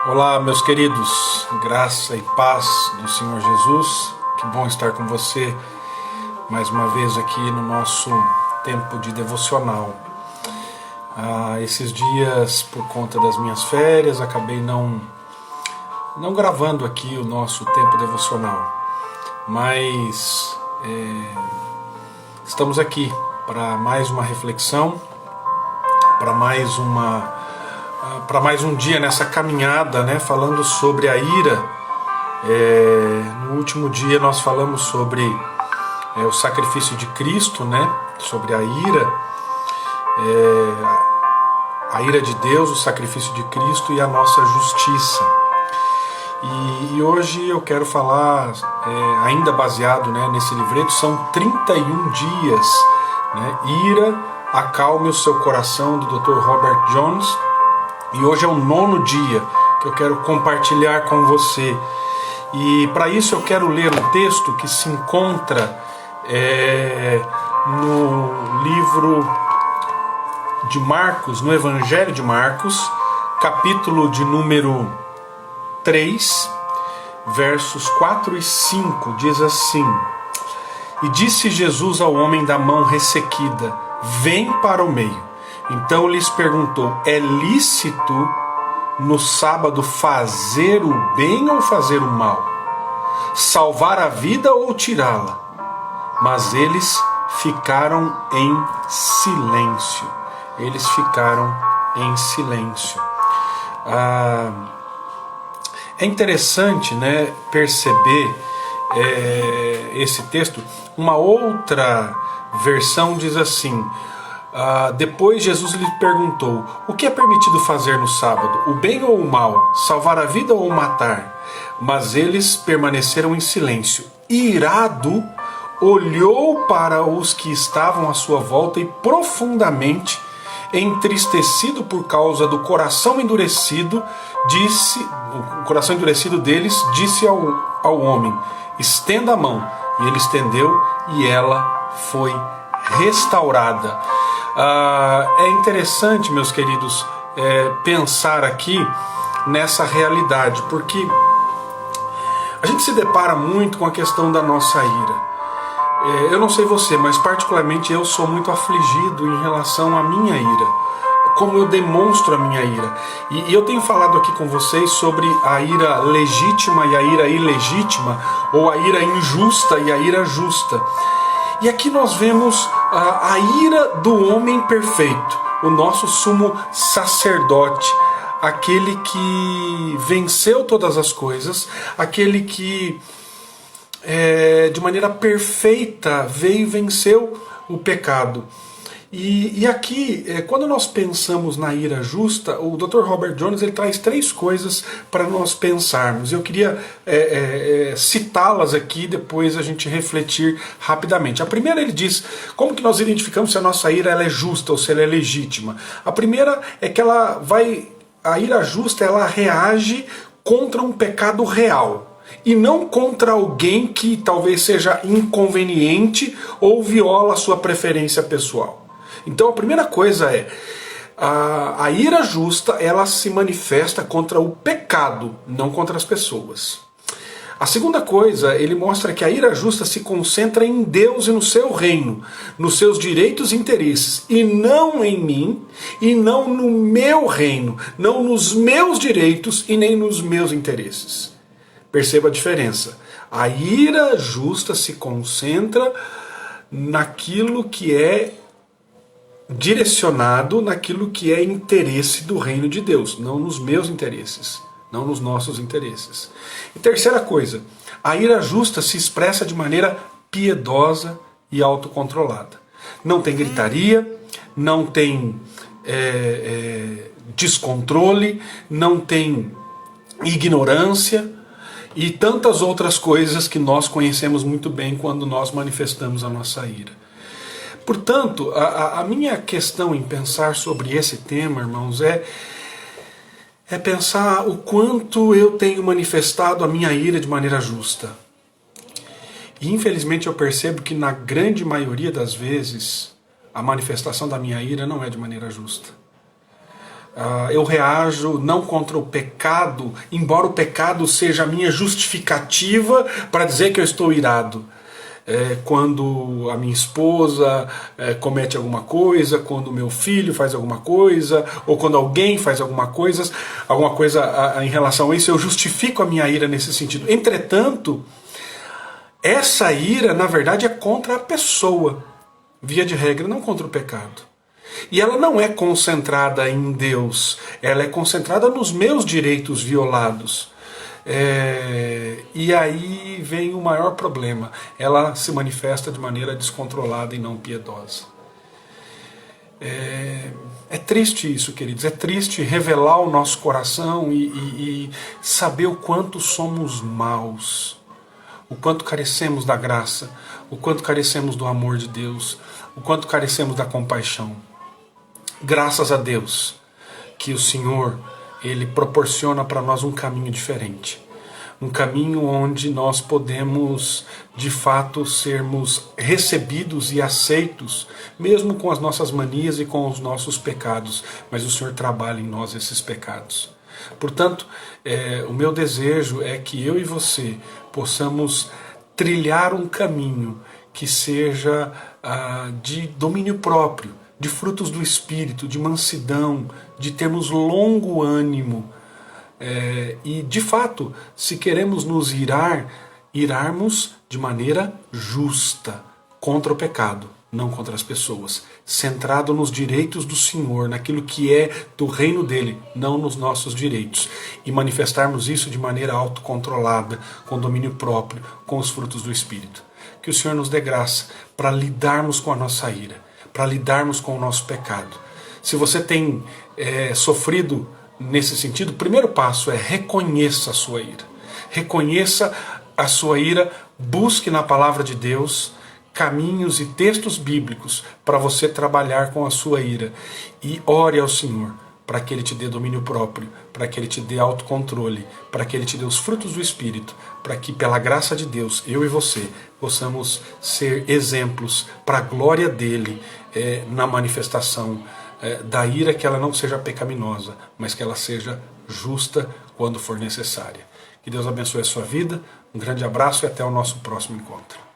Olá, meus queridos, graça e paz do Senhor Jesus. Que bom estar com você mais uma vez aqui no nosso tempo de devocional. Esses dias, por conta das minhas férias, acabei não gravando aqui o nosso tempo devocional, mas estamos aqui para mais uma reflexão, para mais um dia nessa caminhada, falando sobre a ira. No último dia nós falamos sobre o sacrifício de Cristo, sobre a ira de Deus, o sacrifício de Cristo e a nossa justiça. E hoje eu quero falar, ainda baseado nesse livreto, são 31 dias, Ira, acalme o seu coração, do Dr. Robert Jones. E hoje é o 9º dia que eu quero compartilhar com você. E para isso eu quero ler um texto que se encontra no livro de Marcos, no Evangelho de Marcos, capítulo de número 3, versos 4 e 5, diz assim: E disse Jesus ao homem da mão ressequida: Vem para o meio. Então lhes perguntou: É lícito no sábado fazer o bem ou fazer o mal? Salvar a vida ou tirá-la? Mas eles ficaram em silêncio. Eles ficaram em silêncio. É interessante, perceber esse texto. Uma outra versão diz assim: depois Jesus lhe perguntou: O que é permitido fazer no sábado? O bem ou o mal? Salvar a vida ou matar? Mas eles permaneceram em silêncio. Irado, olhou para os que estavam à sua volta e, profundamente entristecido por causa do coração endurecido, deles, disse ao homem: Estenda a mão. E ele estendeu e ela foi restaurada. É interessante, meus queridos, pensar aqui nessa realidade, porque a gente se depara muito com a questão da nossa ira. Eu não sei você, mas particularmente eu sou muito afligido em relação à minha ira, como eu demonstro a minha ira. E eu tenho falado aqui com vocês sobre a ira legítima e a ira ilegítima, ou a ira injusta e a ira justa. E aqui nós vemos a ira do homem perfeito, o nosso sumo sacerdote, aquele que venceu todas as coisas, aquele que de maneira perfeita veio e venceu o pecado. E aqui, quando nós pensamos na ira justa, o Dr. Robert Jones ele traz 3 coisas para nós pensarmos. Eu queria citá-las aqui, depois a gente refletir rapidamente. A primeira, ele diz: como que nós identificamos se a nossa ira ela é justa ou se ela é legítima? A primeira é que a ira justa ela reage contra um pecado real, e não contra alguém que talvez seja inconveniente ou viola a sua preferência pessoal. Então a primeira coisa é: a ira justa ela se manifesta contra o pecado, não contra as pessoas. A segunda coisa, ele mostra que a ira justa se concentra em Deus e no seu reino, nos seus direitos e interesses, e não em mim, e não no meu reino, não nos meus direitos e nem nos meus interesses. Perceba a diferença. A ira justa se concentra naquilo que é direcionado, naquilo que é interesse do reino de Deus, não nos meus interesses, não nos nossos interesses. E terceira coisa, a ira justa se expressa de maneira piedosa e autocontrolada. Não tem gritaria, não tem descontrole, não tem ignorância e tantas outras coisas que nós conhecemos muito bem quando nós manifestamos a nossa ira. Portanto, a minha questão em pensar sobre esse tema, irmãos, é pensar o quanto eu tenho manifestado a minha ira de maneira justa. E infelizmente eu percebo que na grande maioria das vezes a manifestação da minha ira não é de maneira justa. Eu reajo não contra o pecado, embora o pecado seja a minha justificativa para dizer que eu estou irado. Quando a minha esposa comete alguma coisa, quando o meu filho faz alguma coisa, ou quando alguém faz alguma coisa em relação a isso, eu justifico a minha ira nesse sentido. Entretanto, essa ira, na verdade, é contra a pessoa, via de regra, não contra o pecado. E ela não é concentrada em Deus, ela é concentrada nos meus direitos violados. E aí vem o maior problema, ela se manifesta de maneira descontrolada e não piedosa. É triste isso, queridos, é triste revelar o nosso coração e saber o quanto somos maus, o quanto carecemos da graça, o quanto carecemos do amor de Deus, o quanto carecemos da compaixão. Graças a Deus que o Senhor, Ele proporciona para nós um caminho diferente. Um caminho onde nós podemos, de fato, sermos recebidos e aceitos, mesmo com as nossas manias e com os nossos pecados, mas o Senhor trabalha em nós esses pecados. Portanto, o meu desejo é que eu e você possamos trilhar um caminho que seja de domínio próprio, de frutos do Espírito, de mansidão, de termos longo ânimo. E de fato, se queremos nos irarmos de maneira justa contra o pecado, não contra as pessoas, centrado nos direitos do Senhor, naquilo que é do reino dele, não nos nossos direitos, e manifestarmos isso de maneira autocontrolada, com domínio próprio, com os frutos do Espírito. Que o Senhor nos dê graça para lidarmos com a nossa ira, para lidarmos com o nosso pecado. Se você tem sofrido nesse sentido, o primeiro passo é reconheça a sua ira. Reconheça a sua ira, busque na palavra de Deus caminhos e textos bíblicos para você trabalhar com a sua ira. E ore ao Senhor para que Ele te dê domínio próprio, para que Ele te dê autocontrole, para que Ele te dê os frutos do Espírito, para que pela graça de Deus, eu e você, possamos ser exemplos para a glória dEle na manifestação da ira, que ela não seja pecaminosa, mas que ela seja justa quando for necessária. Que Deus abençoe a sua vida, um grande abraço e até o nosso próximo encontro.